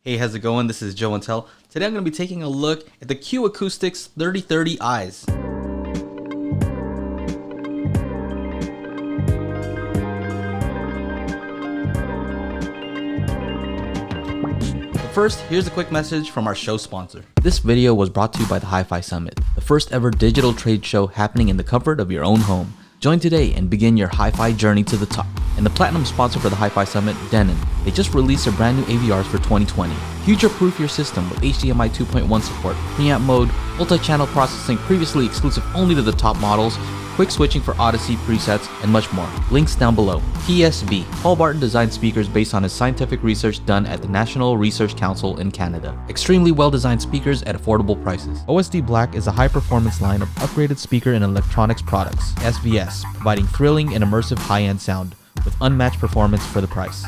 Hey, how's it going? This is Joe and Tell. Today I'm going to be taking a look at the Acoustics 3030i's. First, here's a quick message from our show sponsor. This video was brought to you by the Hi-Fi Summit, the first ever digital trade show happening in the comfort of your own home. Join today and begin your hi-fi journey to the top. And the platinum sponsor for the Hi-Fi Summit, Denon. They just released their brand new AVRs for 2020. Future-proof your system with HDMI 2.1 support, preamp mode, multi-channel processing previously exclusive only to the top models, quick switching for Odyssey presets, and much more. Links down below. PSB. Paul Barton designed speakers based on his scientific research done at the National Research Council in Canada. Extremely well-designed speakers at affordable prices. OSD Black is a high-performance line of upgraded speaker and electronics products. SVS, providing thrilling and immersive high-end sound with unmatched performance for the price.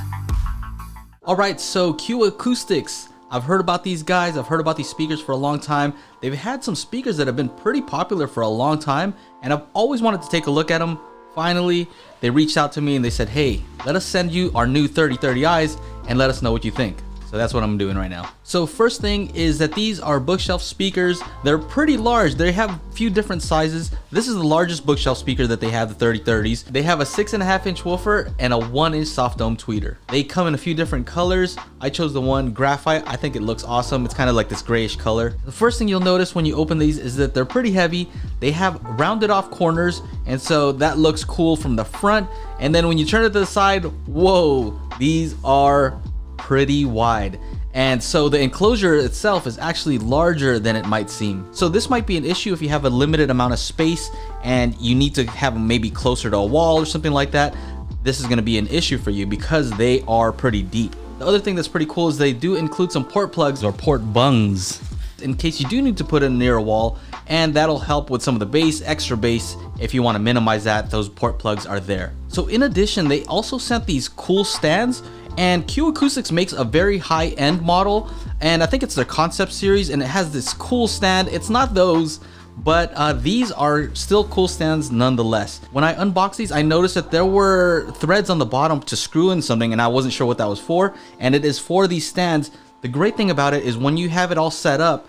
Alright, so Acoustics. I've heard about these guys, I've heard about these speakers for a long time. They've had some speakers that have been pretty popular for a long time, and I've always wanted to take a look at them. Finally, they reached out to me and they said, hey, let us send you our new 3030i's and let us know what you think. So that's what I'm doing right now. So first thing is that these are bookshelf speakers. They're pretty large. They have a few different sizes. This is the largest bookshelf speaker that they have, the 3030s. They have a 6.5-inch woofer and a 1-inch soft dome tweeter. They come in a few different colors. I chose the one graphite. I think it looks awesome. It's kind of like this grayish color. The first thing you'll notice when you open these is that they're pretty heavy. They have rounded off corners, and so that looks cool from the front. And then when you turn it to the side, whoa, these are pretty wide, and so the enclosure itself is actually larger than it might seem. So this might be an issue if you have a limited amount of space and you need to have them maybe closer to a wall or something like that. This is going to be an issue for you because they are pretty deep. The other thing that's pretty cool is they do include some port plugs or port bungs in case you do need to put it near a wall, and that'll help with some of the bass, extra bass. If you want to minimize that, those port plugs are there. So in addition, they also sent these cool stands. And Acoustics makes a very high-end model, and I think it's their concept series, and it has this cool stand. It's not those, but these are still cool stands nonetheless. When I unboxed these, I noticed that there were threads on the bottom to screw in something, and I wasn't sure what that was for, and it is for these stands. The great thing about it is when you have it all set up,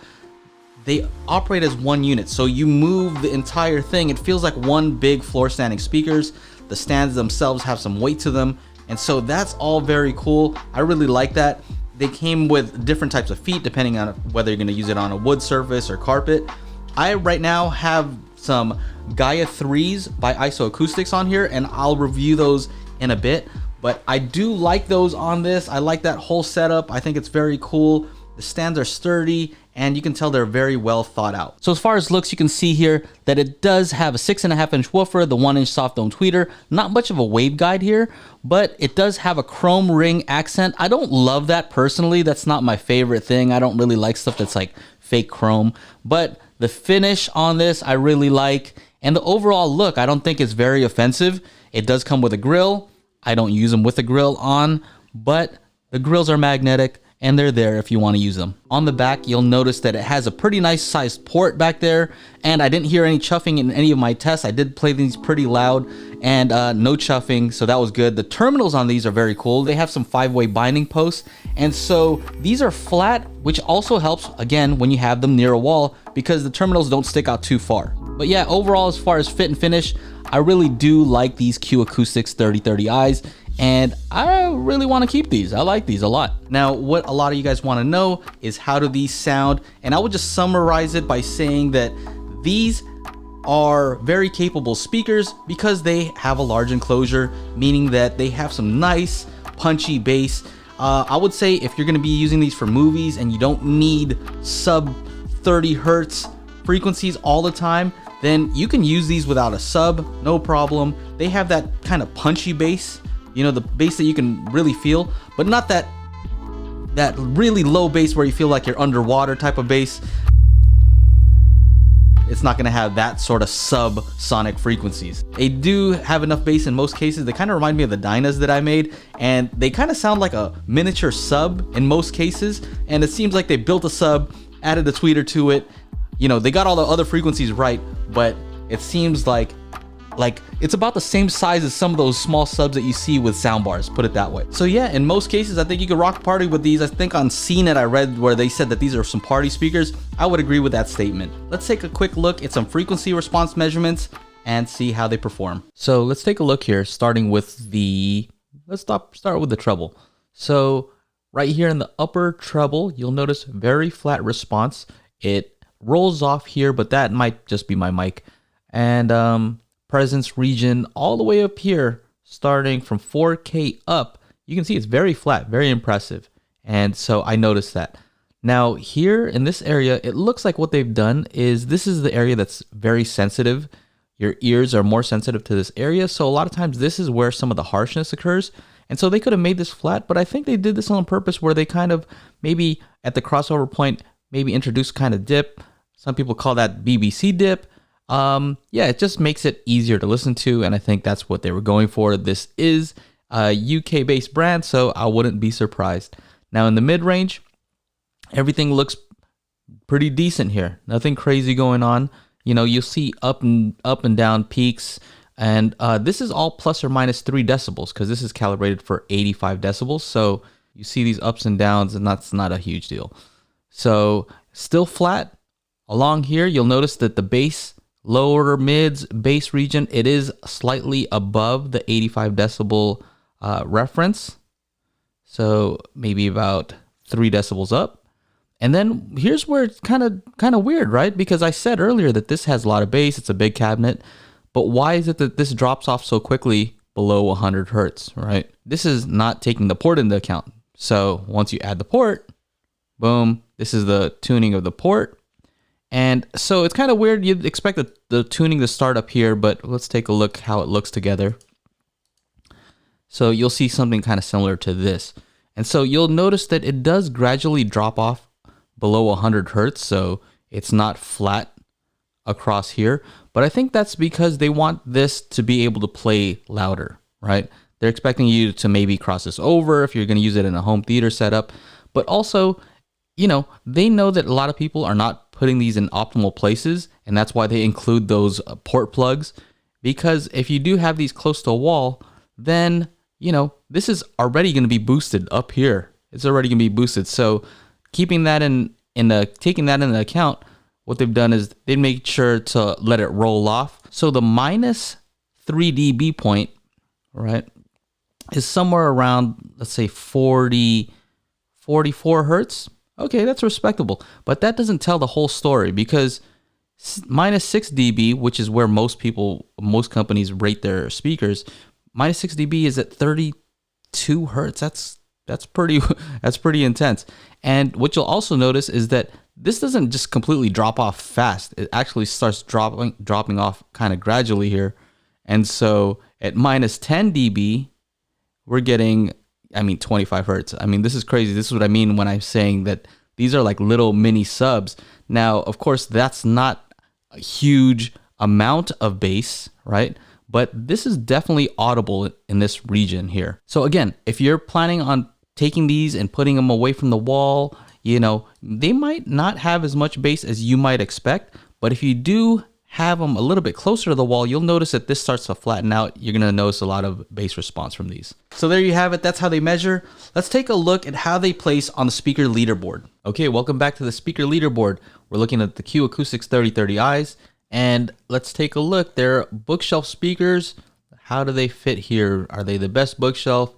they operate as one unit, so you move the entire thing. It feels like one big floor standing speakers. The stands themselves have some weight to them, and so that's all very cool. I really like that. They came with different types of feet depending on whether you're going to use it on a wood surface or carpet. I right now have some Gaia 3s by ISO Acoustics on here, and I'll review those in a bit. But I do like those on this. I like that whole setup. I think it's very cool. The stands are sturdy, and you can tell they're very well thought out. So as far as looks, you can see here that it does have a 6.5-inch woofer, the 1-inch soft dome tweeter. Not much of a waveguide here, but it does have a chrome ring accent. I don't love that personally. That's not my favorite thing. I don't really like stuff that's like fake chrome, but the finish on this I really like, and the overall look I don't think is very offensive. It does come with a grill. I don't use them with a grill on, but the grills are magnetic, and they're there if you want to use them. On the back, you'll notice that it has a pretty nice sized port back there, and I didn't hear any chuffing in any of my tests. I did play these pretty loud, and no chuffing, so that was good. The terminals on these are very cool. They have some 5-way binding posts, and so these are flat, which also helps, again, when you have them near a wall, because the terminals don't stick out too far. But yeah, overall, as far as fit and finish, I really do like these Acoustics 3030i's. And I really want to keep these. I like these a lot. Now, what a lot of you guys want to know is how do these sound? And I would just summarize it by saying that these are very capable speakers because they have a large enclosure, meaning that they have some nice punchy bass. I would say if you're going to be using these for movies and you don't need sub 30 hertz frequencies all the time, then you can use these without a sub, no problem. They have that kind of punchy bass. You know, the bass that you can really feel, but not that really low bass where you feel like you're underwater type of bass. It's not going to have that sort of sub-sonic frequencies. They do have enough bass in most cases. They kind of remind me of the Dynas that I made, and they kind of sound like a miniature sub in most cases, and it seems like they built a sub, added a tweeter to it. You know, they got all the other frequencies right, but it seems like like it's about the same size as some of those small subs that you see with soundbars, put it that way. So yeah, in most cases, I think you could rock party with these. I think on CNET I read where they said that these are some party speakers. I would agree with that statement. Let's take a quick look at some frequency response measurements and see how they perform. So let's take a look here, starting with the, start with the treble. So right here in the upper treble, you'll notice very flat response. It rolls off here, but that might just be my mic. And presence region all the way up here, starting from 4K up, you can see it's very flat, very impressive. And so I noticed that. Now here in this area, it looks like what they've done is this is the area that's very sensitive. Your ears are more sensitive to this area. So a lot of times this is where some of the harshness occurs. And so they could have made this flat, but I think they did this on purpose where they kind of maybe at the crossover point, maybe introduce kind of dip. Some people call that BBC dip. Yeah, it just makes it easier to listen to, and I think that's what they were going for. This is a UK-based brand, so I wouldn't be surprised. Now in the mid-range, everything looks pretty decent here. Nothing crazy going on. You know, you'll see up and down peaks, and this is all plus or minus 3 decibels because this is calibrated for 85 decibels. So you see these ups and downs, and that's not a huge deal. So still flat. Along here, you'll notice that the bass, lower mids, bass region, it is slightly above the 85 decibel reference. So maybe about 3 decibels up. And then here's where it's kind of weird, right? Because I said earlier that this has a lot of bass, it's a big cabinet, but why is it that this drops off so quickly below 100 hertz, right? This is not taking the port into account. So once you add the port, boom, this is the tuning of the port. And so it's kind of weird. You'd expect the tuning to start up here, but let's take a look how it looks together. So you'll see something kind of similar to this. And so you'll notice that it does gradually drop off below 100 hertz. So it's not flat across here. But I think that's because they want this to be able to play louder, right? They're expecting you to maybe cross this over if you're going to use it in a home theater setup. But also, you know, they know that a lot of people are not putting these in optimal places, and that's why they include those port plugs, because if you do have these close to a wall, then, you know, this is already going to be boosted up here. It's already going to be boosted. So keeping that taking that into account, what they've done is they make sure to let it roll off. So the minus 3 dB point, right, is somewhere around, let's say 44 hertz. Okay, that's respectable, but that doesn't tell the whole story because minus 6 dB, which is where most companies rate their speakers, minus 6 dB is at 32 hertz. That's pretty intense. And what you'll also notice is that this doesn't just completely drop off fast. It actually starts dropping off kind of gradually here. And so at minus 10 dB, we're getting 25 hertz. I mean, this is crazy. This is what I mean when I'm saying that these are like little mini subs. Now, of course, that's not a huge amount of bass, right? But this is definitely audible in this region here. So again, if you're planning on taking these and putting them away from the wall, you know, they might not have as much bass as you might expect. But if you do have them a little bit closer to the wall, you'll notice that this starts to flatten out. You're going to notice a lot of bass response from these. So there you have it. That's how they measure. Let's take a look at how they place on the speaker leaderboard. Okay, welcome back to the speaker leaderboard. We're looking at the Q Acoustics 3030i's, and let's take a look. They're bookshelf speakers. How do they fit here? Are they the best bookshelf?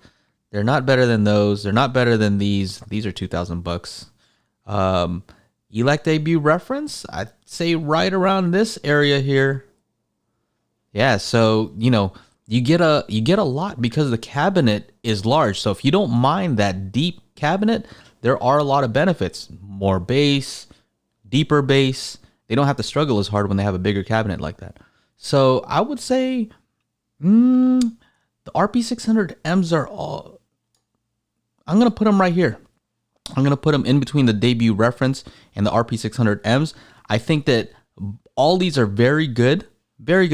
They're not better than those. They're not better than these. These are $2,000. Elect debut reference, I'd say right around this area here. Yeah, so you know, you get a lot because the cabinet is large. So if you don't mind that deep cabinet, there are a lot of benefits. More bass, deeper bass. They don't have to struggle as hard when they have a bigger cabinet like that. So I would say the RP600Ms are all, I'm going to put them right here. I'm going to put them in between the debut reference and the RP600Ms. I think that all these are very good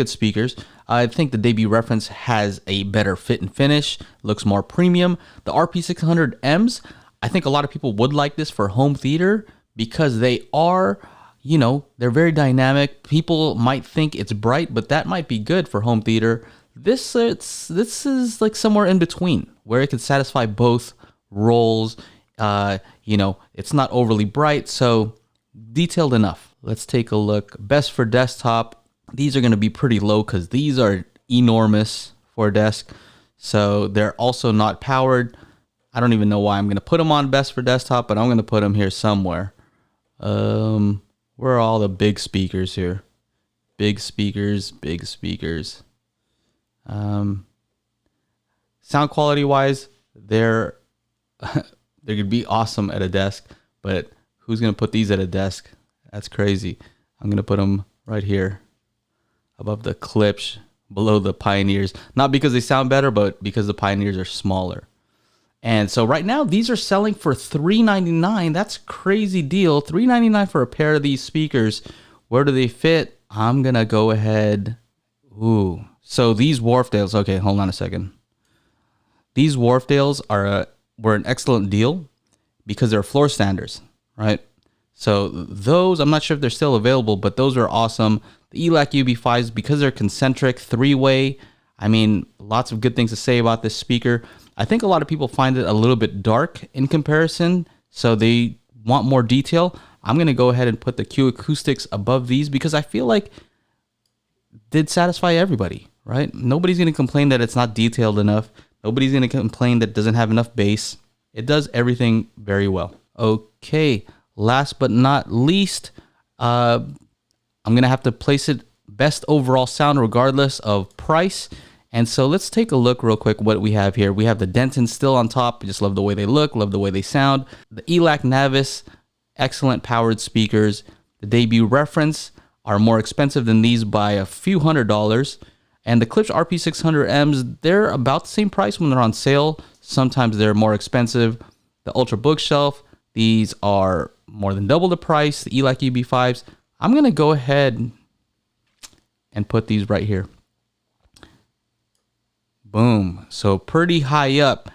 speakers. I think the debut reference has a better fit and finish, looks more premium. The RP600Ms, I think a lot of people would like this for home theater because they are you know, they're very dynamic. People might think it's bright, but that might be good for home theater. This is like somewhere in between where it can satisfy both roles. You know, it's not overly bright, so detailed enough. Let's take a look. Best for desktop. These are going to be pretty low because these are enormous for a desk. So they're also not powered. I don't even know why I'm going to put them on best for desktop, but I'm going to put them here somewhere. Where are all the big speakers here? Big speakers, big speakers. Sound quality wise, they're gonna be awesome at a desk, but who's gonna put these at a desk? That's crazy. I'm gonna put them right here above the Klipsch, below the Pioneers. Not because they sound better, but because the Pioneers are smaller. And so right now these are selling for $399. That's a crazy deal. $399 for a pair of these speakers. Where do they fit? I'm gonna go ahead. Ooh. So these Wharfdales, okay, hold on a second. These Wharfdales were an excellent deal because they're floor standers, right? So those, I'm not sure if they're still available, but those are awesome. The ELAC UB5s, because they're concentric, three-way, I mean, lots of good things to say about this speaker. I think a lot of people find it a little bit dark in comparison, so they want more detail. I'm going to go ahead and put the Q Acoustics above these because I feel like did satisfy everybody, right? Nobody's going to complain that it's not detailed enough. Nobody's going to complain that it doesn't have enough bass. It does everything very well. Okay, last but not least, I'm going to have to place it best overall sound regardless of price. And so let's take a look real quick what we have here. We have the Denton still on top. I just love the way they look, love the way they sound. The ELAC Navis, excellent powered speakers. The Debut Reference are more expensive than these by a few $100s. And the Klipsch RP600Ms, they're about the same price when they're on sale. Sometimes they're more expensive. The Ultra Bookshelf, these are more than double the price. The ELAC UB5s, I'm going to go ahead and put these right here. Boom. So pretty high up.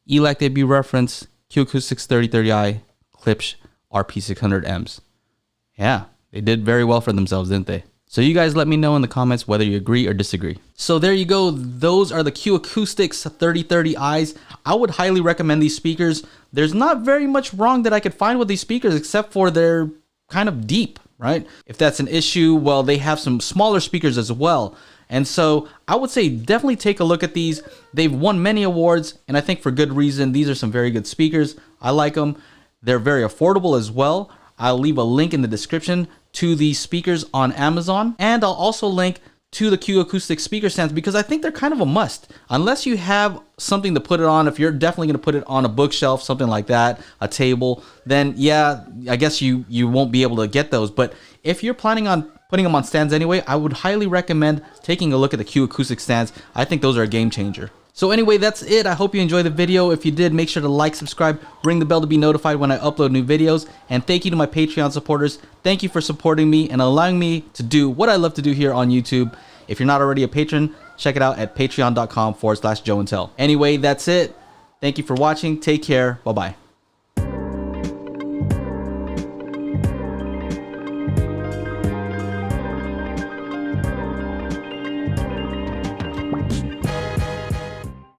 ELAC Debut Reference, Q Acoustics 3030i, Klipsch RP600Ms. Yeah, they did very well for themselves, didn't they? So you guys let me know in the comments whether you agree or disagree. So there you go. Those are the Q Acoustics 3030i's. I would highly recommend these speakers. There's not very much wrong that I could find with these speakers except for they're kind of deep, right? If that's an issue, well, they have some smaller speakers as well. And so I would say definitely take a look at these. They've won many awards, and I think for good reason. These are some very good speakers. I like them. They're very affordable as well. I'll leave a link in the description to these speakers on Amazon, and I'll also link to the Q Acoustic speaker stands because I think they're kind of a must. Unless you have something to put it on, if you're definitely going to put it on a bookshelf, something like that, a table, then yeah, I guess you won't be able to get those. But if you're planning on putting them on stands anyway, I would highly recommend taking a look at the Q Acoustic stands. I think those are a game changer. So anyway, that's it. I hope you enjoyed the video. If you did, make sure to like, subscribe, ring the bell to be notified when I upload new videos. And thank you to my Patreon supporters. Thank you for supporting me and allowing me to do what I love to do here on YouTube. If you're not already a patron, check it out at patreon.com/JoeAndTell. Anyway, that's it. Thank you for watching. Take care. Bye-bye.